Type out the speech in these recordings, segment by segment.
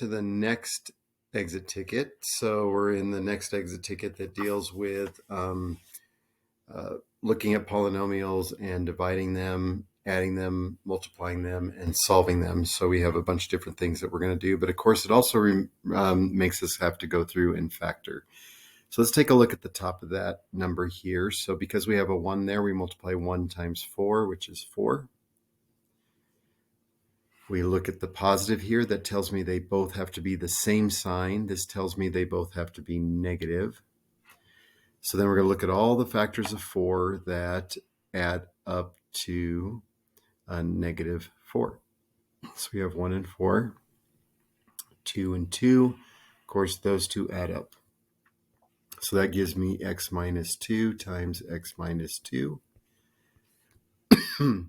to the next exit ticket. So we're in the next exit ticket that deals with looking at polynomials and dividing them, adding them, multiplying them, and solving them. So we have a bunch of different things that we're going to do. But of course, it also makes us have to go through and factor. So let's take a look at the top of that number here. So because we have a 1 there, we multiply 1 times 4, which is 4. We look at the positive here. That tells me they both have to be the same sign. This tells me they both have to be negative. So then we're going to look at all the factors of 4 that add up to a negative 4. So we have 1 and 4, 2 and 2. Of course, those two add up. So that gives me x minus 2 times x minus 2.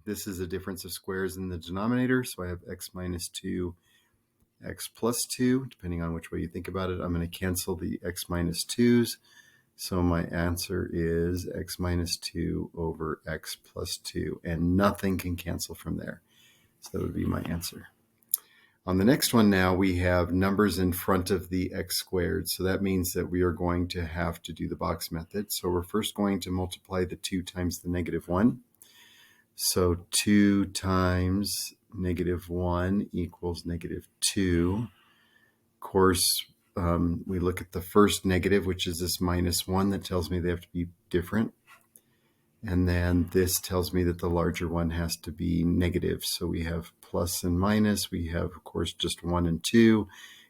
This is a difference of squares in the denominator. So I have x minus 2, x plus 2. Depending on which way you think about it, I'm going to cancel the x minus 2's. So my answer is x minus 2 over x plus 2. And nothing can cancel from there. So that would be my answer. On the next one now, we have numbers in front of the x squared. So that means that we are going to have to do the box method. So we're first going to multiply the 2 times the negative 1. So 2 times negative 1 equals negative 2. Of course, we look at the first negative, which is this minus 1. That tells me they have to be different. And then this tells me that the larger one has to be negative. So we have plus and minus. We have, of course, just 1 and 2.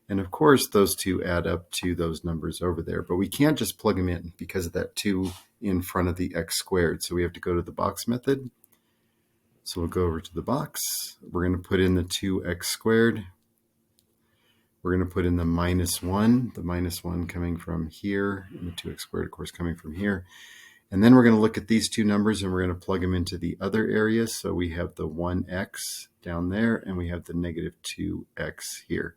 And of course, those two add up to those numbers over there. But we can't just plug them in because of that 2 in front of the x squared. So we have to go to the box method. So we'll go over to the box. We're going to put in the 2x squared. We're going to put in the minus 1 coming from here, and the 2x squared, of course, coming from here. And then we're going to look at these two numbers, and we're going to plug them into the other areas. So we have the 1x down there, and we have the negative 2x here.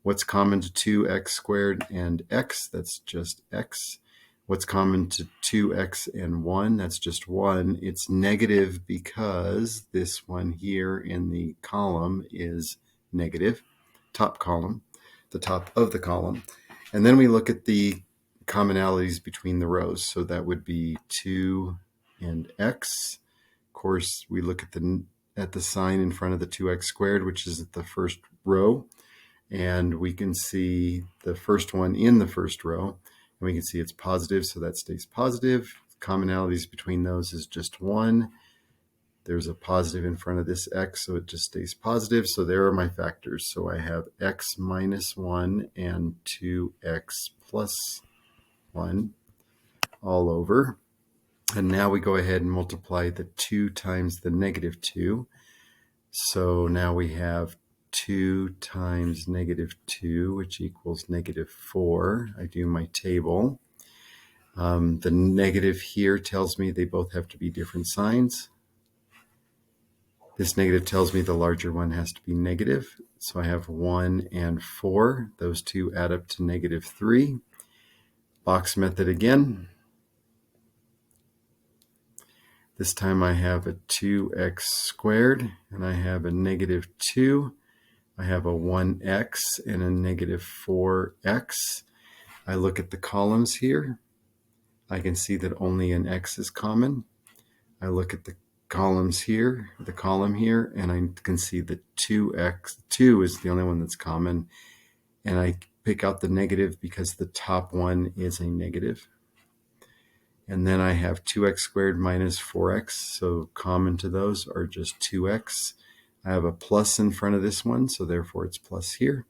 What's common to 2x squared and x? That's just x. What's common to 2x and 1? That's just 1. It's negative because this one here in the column is negative, top column, the top of the column. And then we look at the commonalities between the rows. So that would be 2 and x. Of course, we look at the sign in front of the 2x squared, which is at the first row. And we can see the first one in the first row. And we can see it's positive, so that stays positive. Commonalities between those is just 1. There's a positive in front of this x, so it just stays positive. So there are my factors. So I have x minus 1 and 2x plus 1 all over. And now we go ahead and multiply the 2 times the negative 2. So now we have 2 times negative 2, which equals negative 4. I do my table. The negative here tells me they both have to be different signs. This negative tells me the larger one has to be negative. So I have 1 and 4. Those two add up to negative 3. Box method again. This time I have a 2x squared, and I have a negative 2. I have a 1x and a negative 4x. I look at the columns here. I can see that only an x is common. I look at the columns here, the column here, and I can see that 2 is the only one that's common. And I pick out the negative because the top one is a negative. And then I have 2x squared minus 4x. So common to those are just 2x. I have a plus in front of this one, so therefore it's plus here.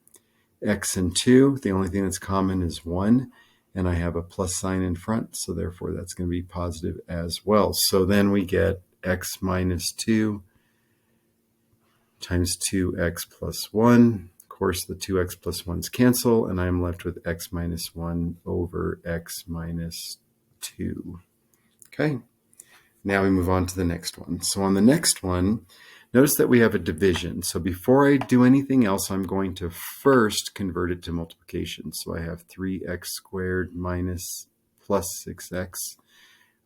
X and 2, the only thing that's common is 1. And I have a plus sign in front, so therefore that's going to be positive as well. So then we get x minus 2 times 2x plus 1. Of course, the 2x plus 1's cancel, and I'm left with x minus 1 over x minus 2. Okay, now we move on to the next one. So on the next one, notice that we have a division. So before I do anything else, I'm going to first convert it to multiplication. So I have 3x squared minus plus 6x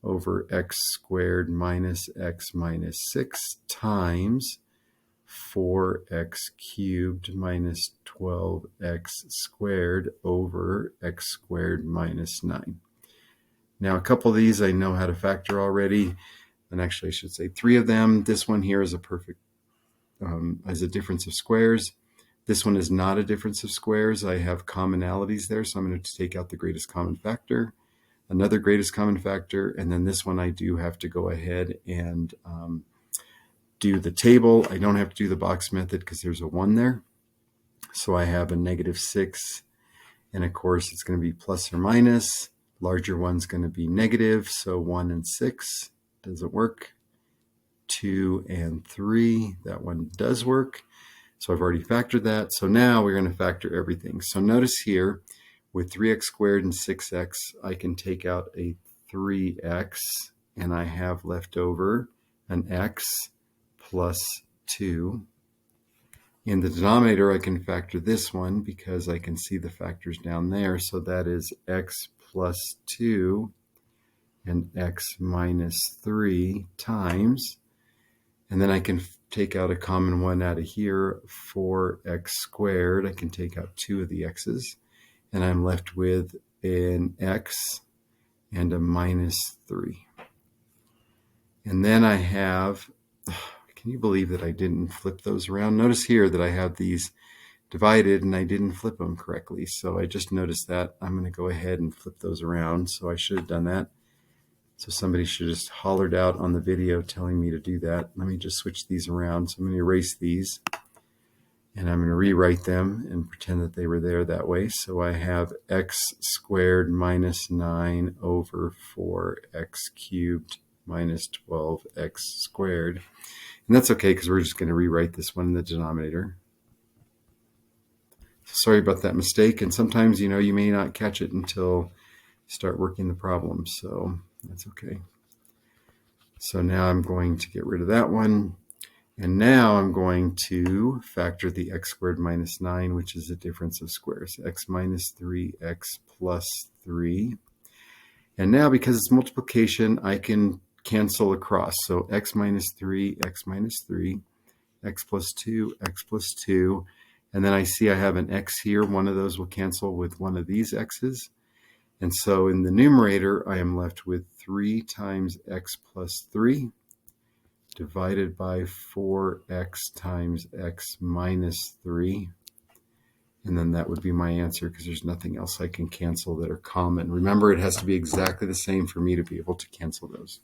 over x squared minus x minus 6 times 4x cubed minus 12x squared over x squared minus 9. Now, a couple of these I know how to factor already, and actually I should say 3 of them. This one here is a perfect, as a difference of squares. This one is not a difference of squares. I have commonalities there, so I'm going to take out the greatest common factor, another greatest common factor, and then this one I do have to go ahead and do the table. I don't have to do the box method because there's a 1 there. So I have a -6, and of course it's going to be plus or minus. Larger one's going to be negative, so 1 and 6 doesn't work. 2 and 3, that one does work. So I've already factored that. So now we're going to factor everything. So notice here, with 3x squared and 6x, I can take out a 3x, and I have left over an x plus 2. In the denominator, I can factor this one because I can see the factors down there. So that is x plus 2 and x minus 3 times. And then I can take out a common one out of here, 4x squared. I can take out 2 of the x's, and I'm left with an x and a minus 3. And then I have, can you believe that I didn't flip those around? Notice here that I have these divided and I didn't flip them correctly. So I just noticed that. I'm going to go ahead and flip those around. So I should have done that. So somebody should have just hollered out on the video telling me to do that. Let me just switch these around. So I'm going to erase these, and I'm going to rewrite them and pretend that they were there that way. So I have x squared minus 9 over 4x cubed minus 12x squared. And that's okay because we're just going to rewrite this one in the denominator. So sorry about that mistake. And sometimes, you may not catch it until you start working the problem. So that's okay. So now I'm going to get rid of that one. And now I'm going to factor the x squared minus 9, which is the difference of squares. X minus 3, x plus 3. And now because it's multiplication, I can cancel across. So x minus 3, x minus 3, x plus 2, x plus 2. And then I see I have an x here. One of those will cancel with one of these x's. And so in the numerator, I am left with 3 times x plus 3 divided by 4x times x minus 3. And then that would be my answer because there's nothing else I can cancel that are common. Remember, it has to be exactly the same for me to be able to cancel those.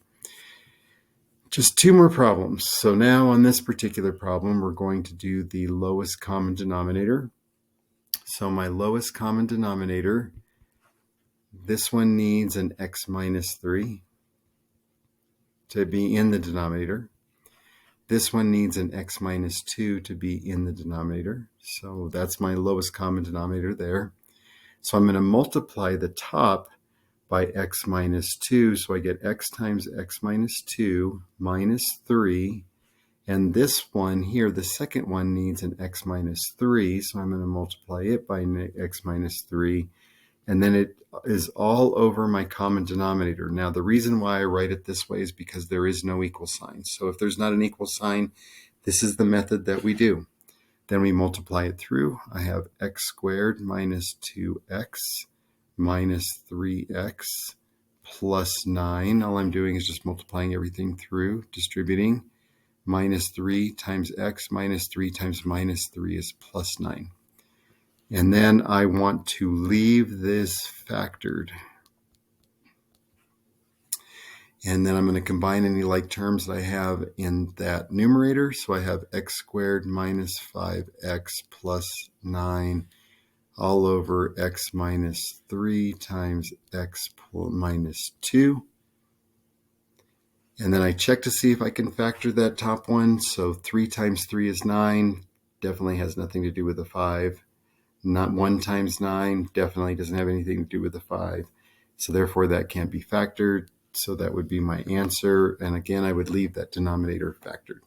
Just 2 more problems. So now on this particular problem, we're going to do the lowest common denominator. So my lowest common denominator, this one needs an x minus 3 to be in the denominator. This one needs an x minus 2 to be in the denominator. So that's my lowest common denominator there. So I'm going to multiply the top by x minus 2. So I get x times x minus 2 minus 3. And this one here, the second one, needs an x minus 3. So I'm going to multiply it by x minus 3. And then it is all over my common denominator. Now, the reason why I write it this way is because there is no equal sign. So if there's not an equal sign, this is the method that we do. Then we multiply it through. I have x squared minus 2x minus 3x plus 9. All I'm doing is just multiplying everything through, distributing. Minus 3 times x minus 3 times minus 3 is plus 9. And then I want to leave this factored. And then I'm going to combine any like terms that I have in that numerator. So I have x squared minus 5x plus 9 all over x minus 3 times x minus 2. And then I check to see if I can factor that top one. So 3 times 3 is 9. Definitely has nothing to do with a 5. Not 1 times 9 definitely doesn't have anything to do with the 5. So therefore that can't be factored. So that would be my answer. And again, I would leave that denominator factored.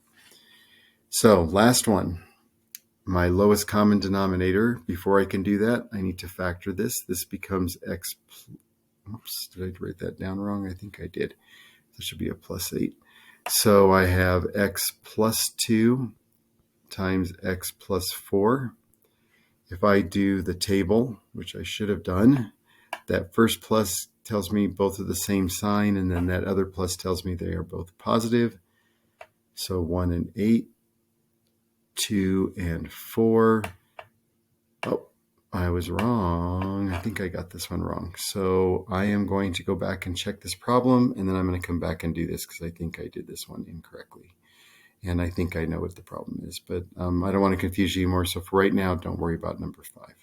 So last one, my lowest common denominator. Before I can do that, I need to factor this. This becomes x. Oops, did I write that down wrong? I think I did. This should be a plus 8. So I have x plus 2 times x plus 4. If I do the table, which I should have done, that first plus tells me both are the same sign, and then that other plus tells me they are both positive. So 1 and 8, 2 and 4. Oh, I was wrong. I think I got this one wrong. So I am going to go back and check this problem, and then I'm going to come back and do this because I think I did this one incorrectly. And I think I know what the problem is, but I don't want to confuse you more. So for right now, don't worry about number 5.